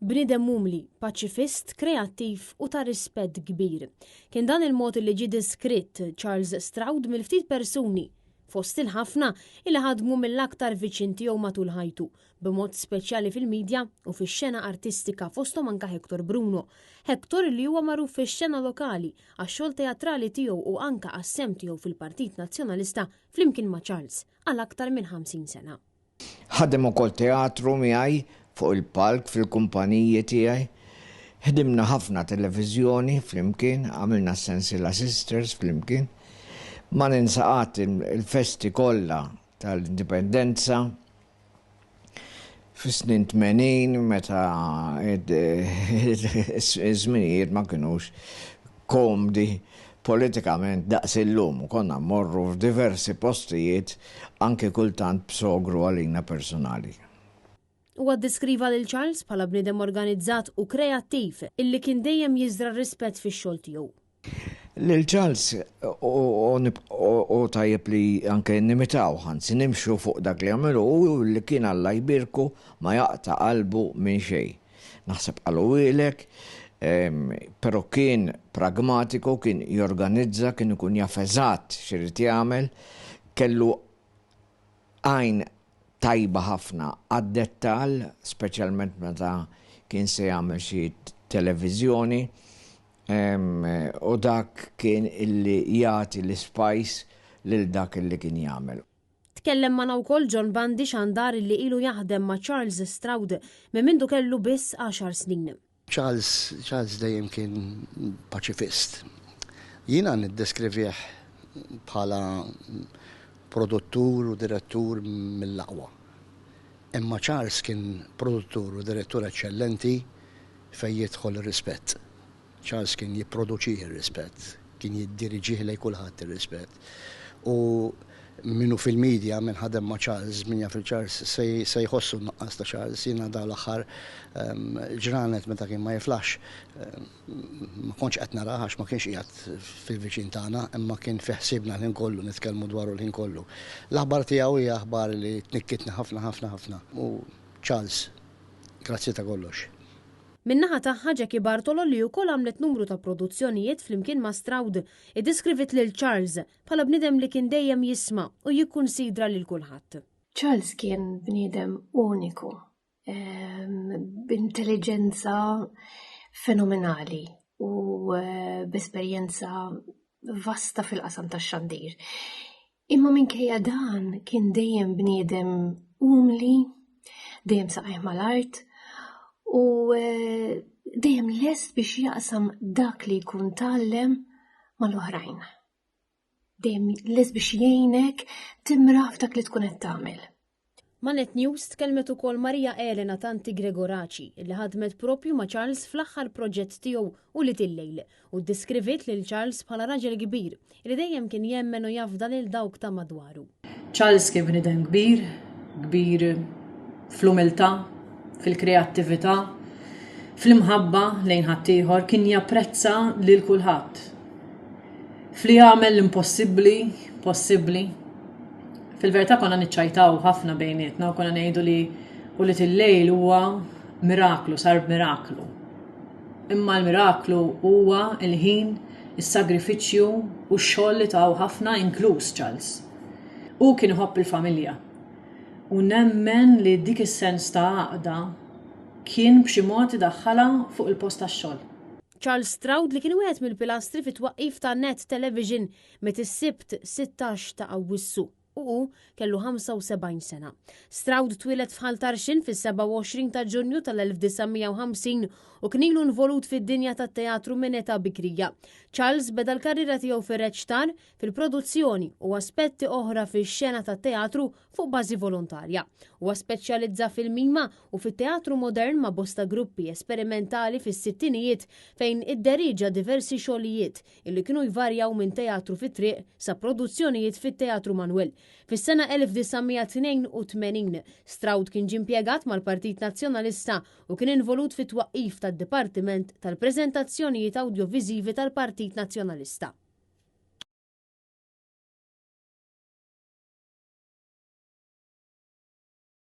Bniedem mumli, paċifist, kreattiv u ta' rispett kbir. Kien dan il-mod li ġie deskritt Charles Stroud mill-ftit persuni fost il-ħafna illi ħadmu mill-aktar viċin tiegħu matul ħajtu, b'mod speċjali fil-medja u fix-xena artistika fosthom anke Hector Bruno. Hector li huwa magħruf fix-xena lokali għax-xogħol teatrali tiegħu u anke għas-sehem tiegħu fil-Partit Nazzjonalista flimkien ma' Charles għal aktar minn 50 sena. Ħadem ukoll teatru miegħi fuq il-palk fil-kumpaniji tiegħi. Ħdimna ħafna televiżjoni flimkien, għamilna Sensiela Sisters flimkien. Ma ninsaqat il-festi kollha tal-indipendenza fis-snin 80 meta iż-żminijiet ma kinux komdi politikament daqs illum u konna mmorru f'diversi postijiet anke kultant b'sogru għalina personali. Huwa ddeskriva lil Charles bħala bniedem organizzat u kreattiv illi kien dejjem jiżra rispett fix-xogħol tiegħu. Lil Charles u tajjeb li anke nimitaw ħansi nimxu fuq dak li għamilu u li kien Alla jbirku ma jaqta' qalbu minn xejn. Naħseb qalu ilek, però kien pragmatiku, kien jorganizza, kien ikun jaf eżatt x'irid jagħmel, kellu għajn tajba ħafna għad-dettall, speċjalment meta kien se jagħmel xi televiżjoni. U dak kien illi jagħti l-ispajs lil dak illi kien jagħmel. Tkellem magħna wkoll John Bandi xandar illi ilu jaħdem ma' Charles Stroud minn mindu kellu biss 10 snin. Charles dejjem kien paċifist. Jiena niddeskrivih bħala produttur u direttur mill-aqwa. Imma Charles kien produttur u direttur eċċellenti fejn jidħol ir-rispett. Charles kien jipproduċih ir-rispett, kien jiddiriġih lejn kulħadd ir-rispett. U minnu fil-medja minn ħadem ma' Charles, min jaf il-Charles se jħossu n-naqqas ta' Charles. Jiena dawn l-aħħar ġranet meta kien ma jiflax, ma kontx qed narah għax ma kienx qiegħed fil-viċin tagħna, imma kien fi ħsiebna l-ħin kollu, nitkellmu dwaru l-ħin kollu. L-aħbar tiegħu hija aħbar li tnikkitni ħafna. U Charles, grazzi ta' kollox. Min-naħa tagħha Jackie Bartolo li wkoll għamlet numru ta' produzzjonijiet flimkien ma' Stroud iddeskrivit lil Charles bħala bniedem li kien dejjem jisma' u jikkunsidra lil kulħadd. Charles kien bniedem uniku, b'intelligenza fenomenali u b'esperjenza vasta fil-qasam tax-xandir. Imma minkejja dan kien dejjem bniedem umli, dejjem saqajh mal-art, u dejjem lest biex jaqsam dak li jkun tallem mal-oħrajn. Dejjem lest biex jgħinek timra f'dak li tkun qed tagħmel. Ma' Net News tkellmet ukoll Marija Elena Tanti Gregoraci li ħadmet propju ma' Charles fl-aħħar proġett tiegħu u Little u ddeskrivit lil Charles bħala raġel kbir li dejjem kien jemmen u jafda lil dawk ta' madwaru. Charles kien bniedem kbir fl-umiltà, fil-kreattività, fl-imħabba lejn ħaddieħor kien japprezza lil kulħadd. Fli jagħmel l-impossibbli possibbli. Fil-verità konna niċċajtaw ħafna bejnietna u konna ngħidu li u Little huwa miraklu, sar miraklu. Imma l-miraklu huwa l-ħin, is-sagrifiċċju u x-xogħol li taw ħafna inkluż Charles. U kien iħobb il-familja. U nemmen li dik is-sens ta' għaqda kien b'xi mod idaħħalha fuq il-post tax-xogħol. Charles Stroud li kien wieħed mill-pilastri fit-twaqqif ta' Net Television met is-Sibt 16 ta' Awwissu u kellu 75 sena. Stroud twilet f'Ħal Tarxin fis-27 ta' Ġunju tal-1950 u kien ilu involut fid-dinja tat-teatru minn età bikrija. Charles beda l-karriera tiegħu fir-reċtar, fil-produzzjoni u aspetti oħra fix-xena tat-teatru fuq bażi volontarja. Huwa speċjalizza fil-mima u fit-teatru modern ma' bosta gruppi esperimentali fis-sittinijiet fejn idderiġa diversi xogħlijiet illi kienu jvarjaw minn teatru fit-triq sa' produzzjonijiet fit-teatru Manwell. Fis-sena 1982 Stroud kien ġie impjegat mal-Partit Nazzjonalista u kien involut fit-twaqqif tad-Dipartiment tal-Preżentazzjonijiet Awdjoviżivi tal-Partit Nazzjonalista.